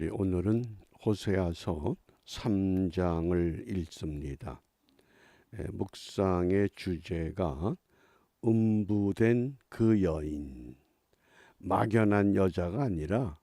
우리 오늘은 호세아서 3장을 읽습니다. 묵상의 주제가 음부된 그 여인, 막연한 여자가 아니라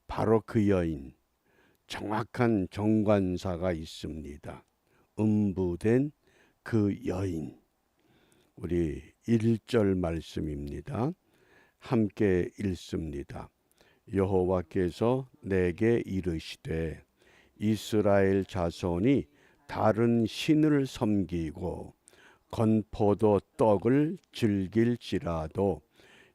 바로 그 여인, 정확한 정관사가 있습니다. 음부된 그 여인. 우리 1절 말씀입니다. 함께 읽습니다. 여호와께서 내게 이르시되 이스라엘 자손이 다른 신을 섬기고 건포도 떡을 즐길지라도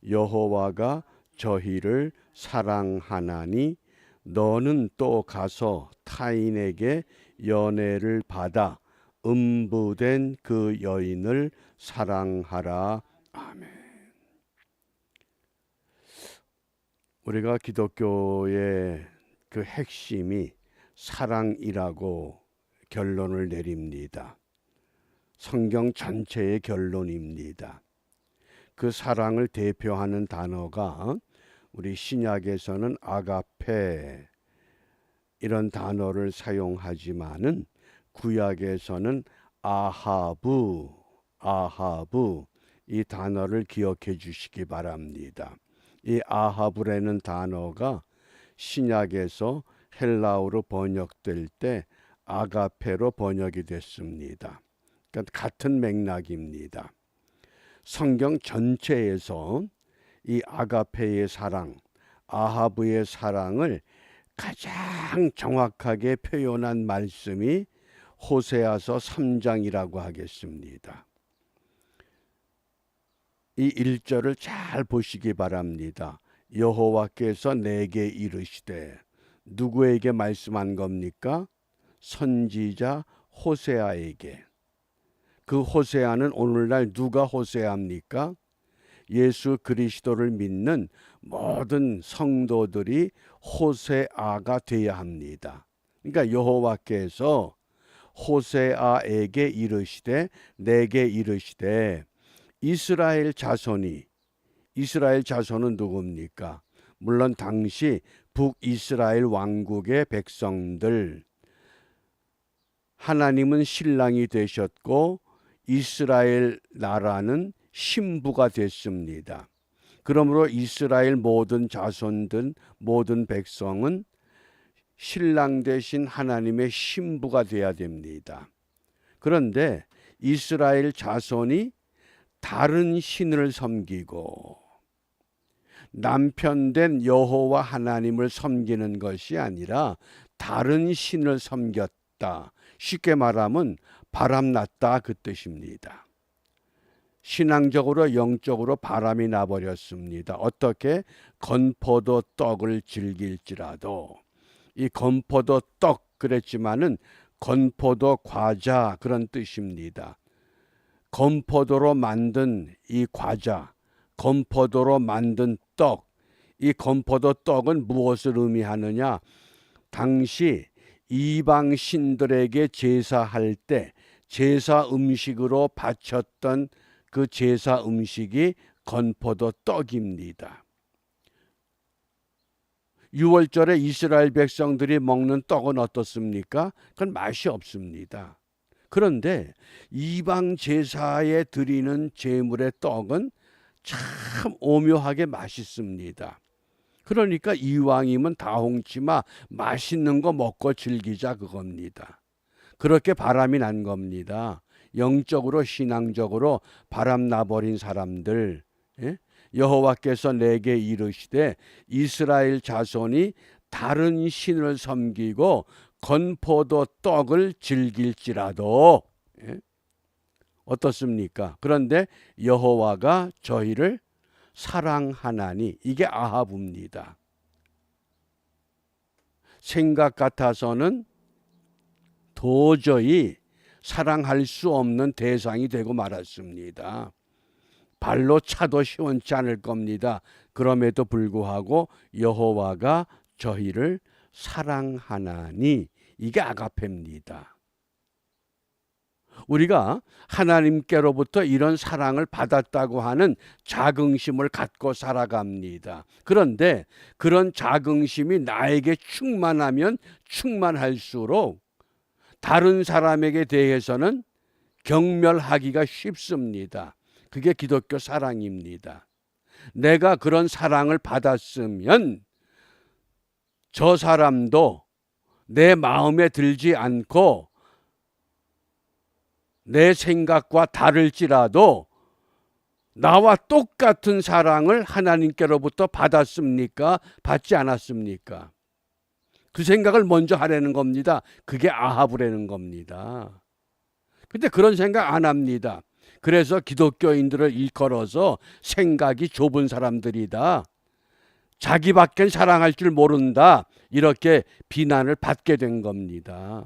여호와가 저희를 사랑하나니 너는 또 가서 타인에게 연애를 받아 음부된 그 여인을 사랑하라. 아멘. 우리가 기독교의 그 핵심이 사랑이라고 결론을 내립니다. 성경 전체의 결론입니다. 그 사랑을 대표하는 단어가 우리 신약에서는 아가페 이런 단어를 사용하지만은 구약에서는 아하브 이 단어를 기억해 주시기 바랍니다. 이 아하브라는 단어가 신약에서 헬라어로 번역될 때 아가페로 번역이 됐습니다. 그러니까 같은 맥락입니다. 성경 전체에서 이 아가페의 사랑, 아하브의 사랑을 가장 정확하게 표현한 말씀이 호세아서 3장이라고 하겠습니다. 이 1절을 잘 보시기 바랍니다. 여호와께서 내게 이르시되, 누구에게 말씀한 겁니까? 선지자 호세아에게. 그 호세아는 오늘날 누가 호세아입니까? 예수 그리스도를 믿는 모든 성도들이 호세아가 되어야 합니다. 그러니까 여호와께서 호세아에게 이르시되, 내게 이르시되, 이스라엘 자손은 누굽니까? 물론 당시 북이스라엘 왕국의 백성들, 하나님은 신랑이 되셨고 이스라엘 나라는 신부가 됐습니다. 그러므로 이스라엘 모든 자손들, 모든 백성은 신랑 대신 하나님의 신부가 되어야 됩니다. 그런데 이스라엘 자손이 다른 신을 섬기고 남편된 여호와 하나님을 섬기는 것이 아니라 다른 신을 섬겼다. 쉽게 말하면 바람났다 그 뜻입니다. 신앙적으로 영적으로 바람이 나버렸습니다. 어떻게? 건포도 떡을 즐길지라도. 이 건포도 떡 그랬지만은 건포도 과자 그런 뜻입니다. 건포도로 만든 이 과자, 건포도로 만든 떡, 이 건포도 떡은 무엇을 의미하느냐? 당시 이방 신들에게 제사할 때 제사 음식으로 바쳤던 그 제사 음식이 건포도 떡입니다. 유월절에 이스라엘 백성들이 먹는 떡은 어떻습니까? 그건 맛이 없습니다. 그런데 이방 제사에 드리는 제물의 떡은 참 오묘하게 맛있습니다. 그러니까 이왕이면 다홍치마 맛있는 거 먹고 즐기자 그겁니다. 그렇게 바람이 난 겁니다. 영적으로 신앙적으로 바람 나버린 사람들, 여호와께서 내게 이르시되 이스라엘 자손이 다른 신을 섬기고 건포도 떡을 즐길지라도, 어떻습니까? 그런데 여호와가 저희를 사랑하나니, 이게 아하브입니다. 생각 같아서는 도저히 사랑할 수 없는 대상이 되고 말았습니다. 발로 차도 시원치 않을 겁니다. 그럼에도 불구하고 여호와가 저희를 사랑하나니, 이게 아가페입니다. 우리가 하나님께로부터 이런 사랑을 받았다고 하는 자긍심을 갖고 살아갑니다. 그런데 그런 자긍심이 나에게 충만하면 충만할수록 다른 사람에게 대해서는 경멸하기가 쉽습니다. 그게 기독교 사랑입니다. 내가 그런 사랑을 받았으면 저 사람도 내 마음에 들지 않고 내 생각과 다를지라도 나와 똑같은 사랑을 하나님께로부터 받았습니까? 받지 않았습니까? 그 생각을 먼저 하려는 겁니다. 그게 아하브라는 겁니다. 근데 그런 생각 안 합니다. 그래서 기독교인들을 일컬어서 생각이 좁은 사람들이다, 자기밖엔 사랑할 줄 모른다, 이렇게 비난을 받게 된 겁니다.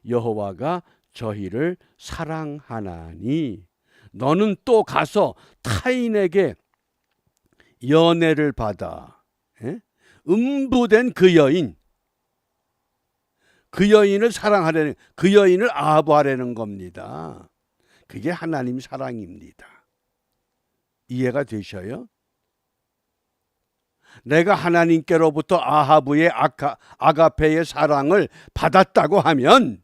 여호와가 저희를 사랑하나니 너는 또 가서 타인에게 연애를 받아 음부된 그 여인을 사랑하려는, 그 여인을 아부하려는 겁니다. 그게 하나님 사랑입니다. 이해가 되셔요? 내가 하나님께로부터 아하브의 아가페의 사랑을 받았다고 하면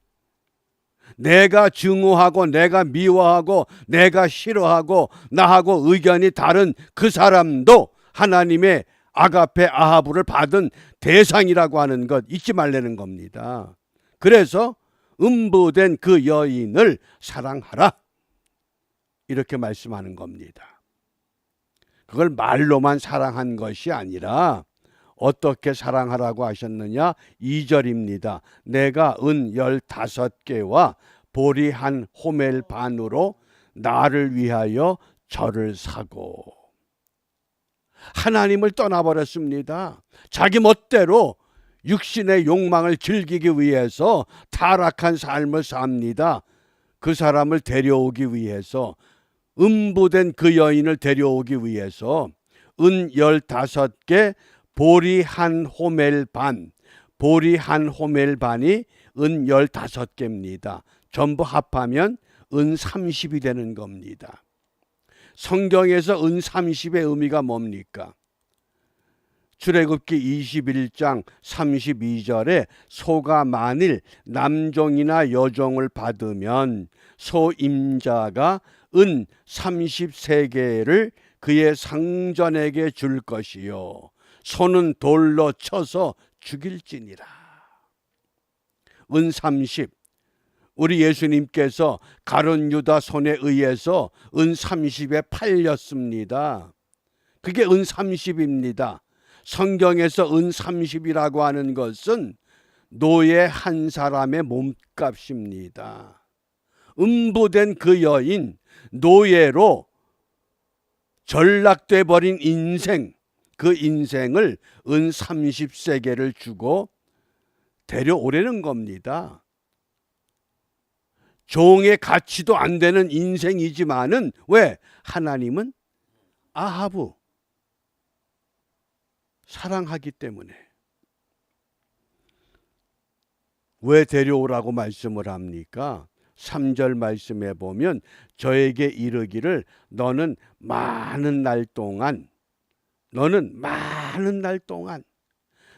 내가 증오하고 내가 미워하고 내가 싫어하고 나하고 의견이 다른 그 사람도 하나님의 아가페 아하브를 받은 대상이라고 하는 것 잊지 말라는 겁니다. 그래서 음부된 그 여인을 사랑하라, 이렇게 말씀하는 겁니다. 그걸 말로만 사랑한 것이 아니라 어떻게 사랑하라고 하셨느냐? 2절입니다. 내가 은 15개와 보리 한 호멜 반으로 나를 위하여 절을 사고. 하나님을 떠나버렸습니다. 자기 멋대로 육신의 욕망을 즐기기 위해서 타락한 삶을 삽니다. 그 사람을 데려오기 위해서, 음부된 그 여인을 데려오기 위해서 은 15개 보리 한 호멜 반, 보리 한 호멜 반이 은 15개입니다. 전부 합하면 은 30이 되는 겁니다. 성경에서 은 30의 의미가 뭡니까? 출애굽기 21장 32절에 소가 만일 남종이나 여종을 받으면 소임자가 은 33개를 그의 상전에게 줄 것이요 소는 돌로 쳐서 죽일지니라. 은 30, 우리 예수님께서 가룟 유다 손에 의해서 은 30에 팔렸습니다. 그게 은 30입니다. 성경에서 은 30이라고 하는 것은 노예 한 사람의 몸값입니다. 음부된 그 여인, 노예로 전락돼 버린 인생, 그 인생을 은 30세계를 주고 데려오려는 겁니다. 종의 가치도 안 되는 인생이지만은 왜? 하나님은 아하브 사랑하기 때문에. 왜 데려오라고 말씀을 합니까? 3절 말씀에 보면 저에게 이르기를 너는 많은 날 동안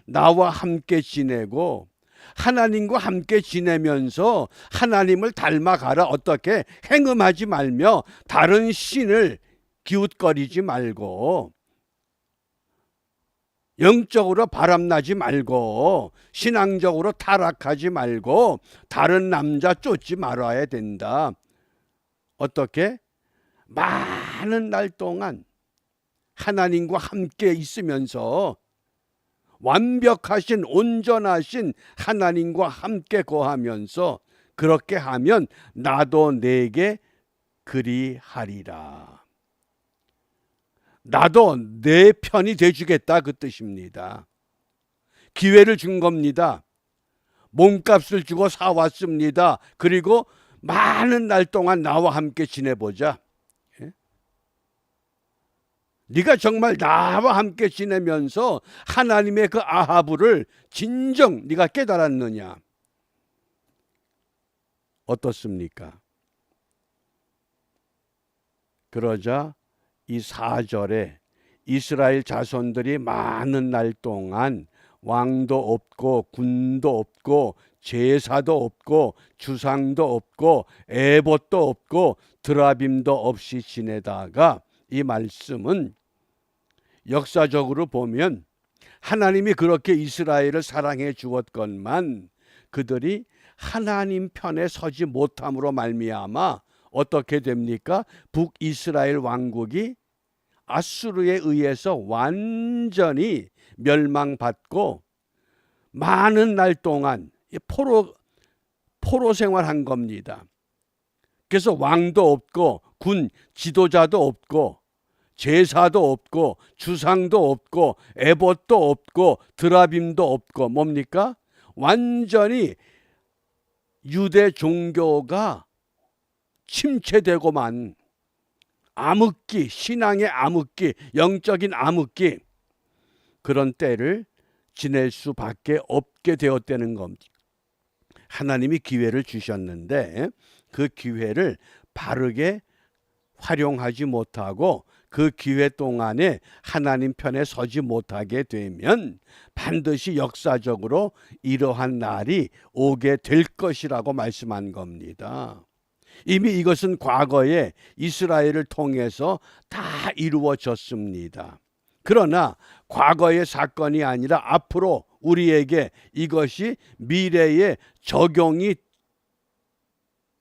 나와 함께 지내고 하나님과 함께 지내면서 하나님을 닮아가라. 어떻게? 행음하지 말며 다른 신을 기웃거리지 말고 영적으로 바람나지 말고 신앙적으로 타락하지 말고 다른 남자 쫓지 말아야 된다. 어떻게? 많은 날 동안 하나님과 함께 있으면서 완벽하신 온전하신 하나님과 함께 거하면서 그렇게 하면 나도 내게 그리하리라. 나도 내 편이 돼주겠다, 그 뜻입니다. 기회를 준 겁니다. 몸값을 주고 사왔습니다. 그리고 많은 날 동안 나와 함께 지내보자. 네가 정말 나와 함께 지내면서 하나님의 그 아하브를 진정 네가 깨달았느냐? 어떻습니까? 그러자 이 4절에 이스라엘 자손들이 많은 날 동안 왕도 없고 군도 없고 제사도 없고 주상도 없고 에봇도 없고 드라빔도 없이 지내다가, 이 말씀은 역사적으로 보면 하나님이 그렇게 이스라엘을 사랑해 주었건만 그들이 하나님 편에 서지 못함으로 말미암아 어떻게 됩니까? 북이스라엘 왕국이 아수르에 의해서 완전히 멸망받고 많은 날 동안 포로 생활한 겁니다. 그래서 왕도 없고 군 지도자도 없고 제사도 없고 주상도 없고 에봇도 없고 드라빔도 없고, 뭡니까? 완전히 유대 종교가 침체되고만, 암흑기, 신앙의 암흑기, 영적인 암흑기, 그런 때를 지낼 수밖에 없게 되었다는 겁니다. 하나님이 기회를 주셨는데 그 기회를 바르게 활용하지 못하고 그 기회 동안에 하나님 편에 서지 못하게 되면 반드시 역사적으로 이러한 날이 오게 될 것이라고 말씀한 겁니다. 이미 이것은 과거에 이스라엘을 통해서 다 이루어졌습니다. 그러나 과거의 사건이 아니라 앞으로 우리에게 이것이 미래에 적용이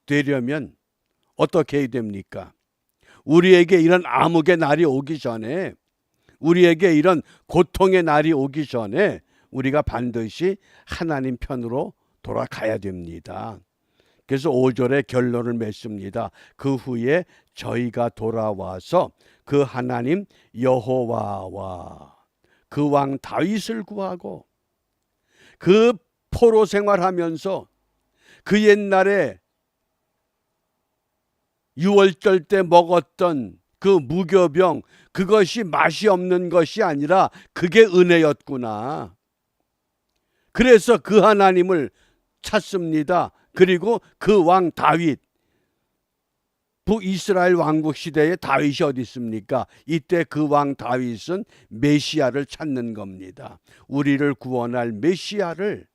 되려면 어떻게 해야 됩니까? 우리에게 이런 암흑의 날이 오기 전에, 우리에게 이런 고통의 날이 오기 전에 우리가 반드시 하나님 편으로 돌아가야 됩니다. 그래서 5절에 결론을 맺습니다. 그 후에 저희가 돌아와서 그 하나님 여호와와 그 왕 다윗을 구하고, 그 포로 생활하면서 그 옛날에 유월절 때 먹었던 그 무교병, 그것이 맛이 없는 것이 아니라 그게 은혜였구나. 그래서 그 하나님을 찾습니다. 그리고 그 왕 다윗, 북이스라엘 왕국 시대에 다윗이 어디 있습니까? 이때 그 왕 다윗은 메시아를 찾는 겁니다. 우리를 구원할 메시아를.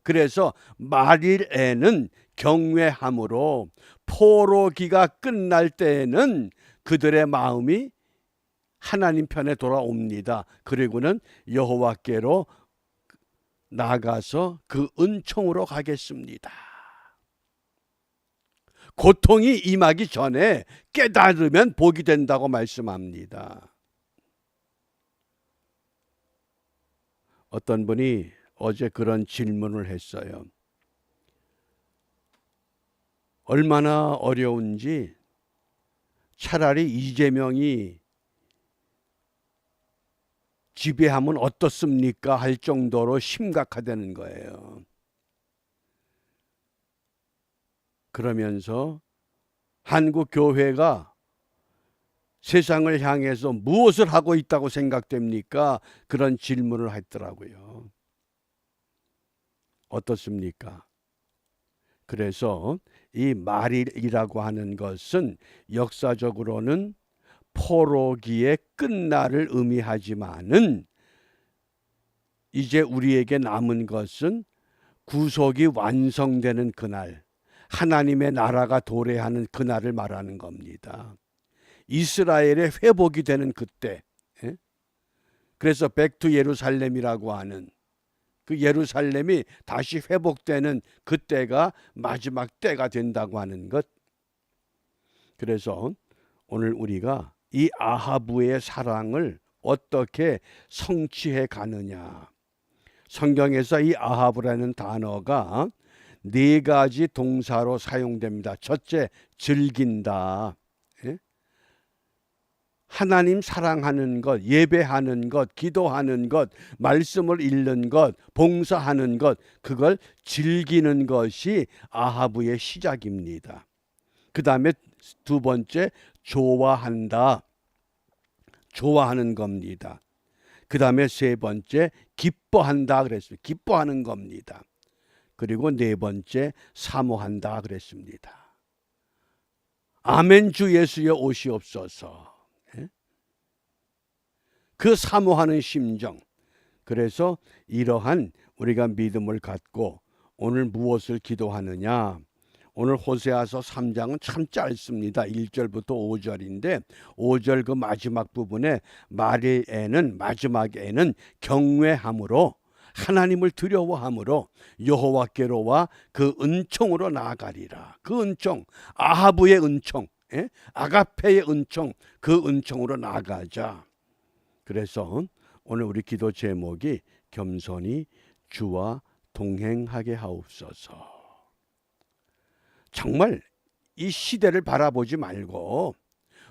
그래서 말일에는 경외함으로 포로기가 끝날 때에는 그들의 마음이 하나님 편에 돌아옵니다. 그리고는 여호와께로 나가서 그 은총으로 가겠습니다. 고통이 임하기 전에 깨달으면 복이 된다고 말씀합니다. 어떤 분이 어제 그런 질문을 했어요. 얼마나 어려운지 차라리 이재명이 지배하면 어떻습니까? 할 정도로 심각하다는 거예요. 그러면서 한국 교회가 세상을 향해서 무엇을 하고 있다고 생각됩니까? 그런 질문을 했더라고요. 어떻습니까? 그래서 이 말일이라고 하는 것은 역사적으로는 포로기의 끝날을 의미하지만은 이제 우리에게 남은 것은 구속이 완성되는 그날, 하나님의 나라가 도래하는 그날을 말하는 겁니다. 이스라엘의 회복이 되는 그때. 그래서 백투 예루살렘이라고 하는 그 예루살렘이 다시 회복되는 그때가 마지막 때가 된다고 하는 것. 그래서 오늘 우리가 이 아하브의 사랑을 어떻게 성취해 가느냐. 성경에서 이 아하브라는 단어가 4가지 동사로 사용됩니다. 첫째, 즐긴다. 하나님 사랑하는 것, 예배하는 것, 기도하는 것, 말씀을 읽는 것, 봉사하는 것, 그걸 즐기는 것이 아하브의 시작입니다. 그 다음에 2번째, 좋아한다. 좋아하는 겁니다. 그 다음에 3번째, 기뻐한다 그랬습니다. 기뻐하는 겁니다. 그리고 4번째, 사모한다 그랬습니다. 아멘 주 예수여 오시옵소서. 그 사모하는 심정. 그래서 이러한 우리가 믿음을 갖고 오늘 무엇을 기도하느냐. 오늘 호세아서 3장은 참 짧습니다. 1절부터 5절인데 5절 그 마지막 부분에 말에는 마지막에는 경외함으로 하나님을 두려워함으로 여호와께로와 그 은총으로 나아가리라. 그 은총, 아하브의 은총, 아가페의 은총, 그 은총으로 나아가자. 그래서 오늘 우리 기도 제목이 겸손히 주와 동행하게 하옵소서. 정말 이 시대를 바라보지 말고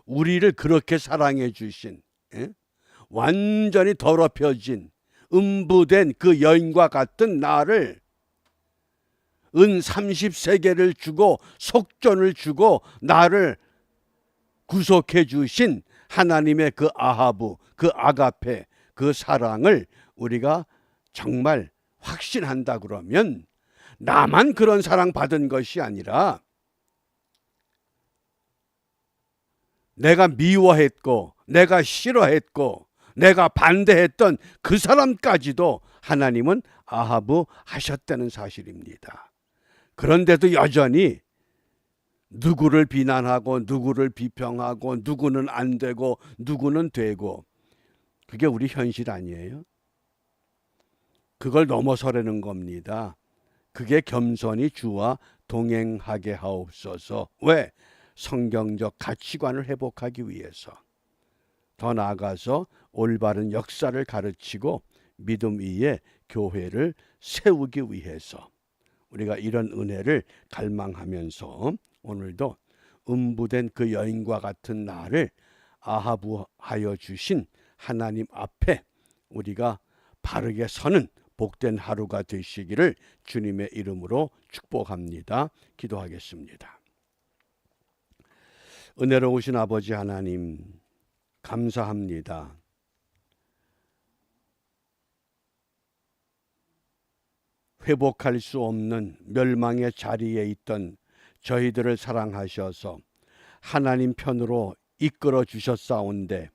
우리를 그렇게 사랑해 주신, 완전히 더럽혀진 음부된 그 여인과 같은 나를 은 30세계를 주고 속전을 주고 나를 구속해 주신 하나님의 그 아하부, 그 아가페, 그 사랑을 우리가 정말 확신한다 그러면 나만 그런 사랑 받은 것이 아니라 내가 미워했고 내가 싫어했고 내가 반대했던 그 사람까지도 하나님은 아하부 하셨다는 사실입니다. 그런데도 여전히 누구를 비난하고 누구를 비평하고 누구는 안 되고 누구는 되고, 그게 우리 현실 아니에요? 그걸 넘어서려는 겁니다. 그게 겸손히 주와 동행하게 하옵소서. 왜? 성경적 가치관을 회복하기 위해서. 더 나아가서 올바른 역사를 가르치고 믿음 위에 교회를 세우기 위해서 우리가 이런 은혜를 갈망하면서 오늘도 음부된 그 여인과 같은 나를 아하부하여 주신 하나님 앞에 우리가 바르게 서는 복된 하루가 되시기를 주님의 이름으로 축복합니다. 기도하겠습니다. 은혜로우신 아버지 하나님, 감사합니다. 회복할 수 없는 멸망의 자리에 있던 저희들을 사랑하셔서 하나님 편으로 이끌어 주셨사온데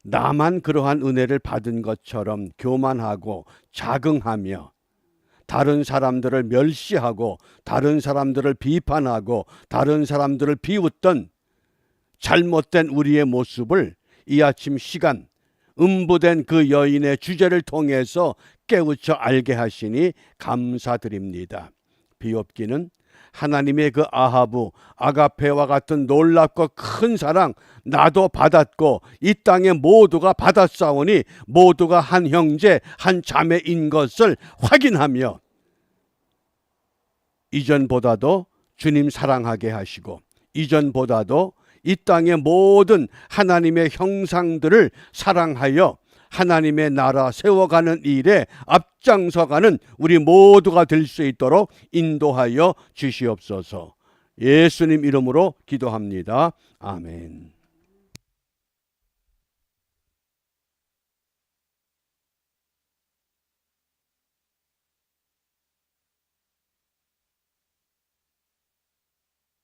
나만 그러한 은혜를 받은 것처럼 교만하고 자긍하며 다른 사람들을 멸시하고 다른 사람들을 비판하고 다른 사람들을 비웃던 잘못된 우리의 모습을 이 아침 시간 음부된 그 여인의 주제를 통해서 깨우쳐 알게 하시니 감사드립니다. 비옵기는 하나님의 그 아하부, 아가페와 같은 놀랍고 큰 사랑 나도 받았고 이 땅의 모두가 받았사오니 모두가 한 형제 한 자매인 것을 확인하며 이전보다도 주님 사랑하게 하시고 이전보다도 이 땅의 모든 하나님의 형상들을 사랑하여 하나님의 나라 세워가는 일에 앞장서가는 우리 모두가 될 수 있도록 인도하여 주시옵소서. 예수님 이름으로 기도합니다. 아멘.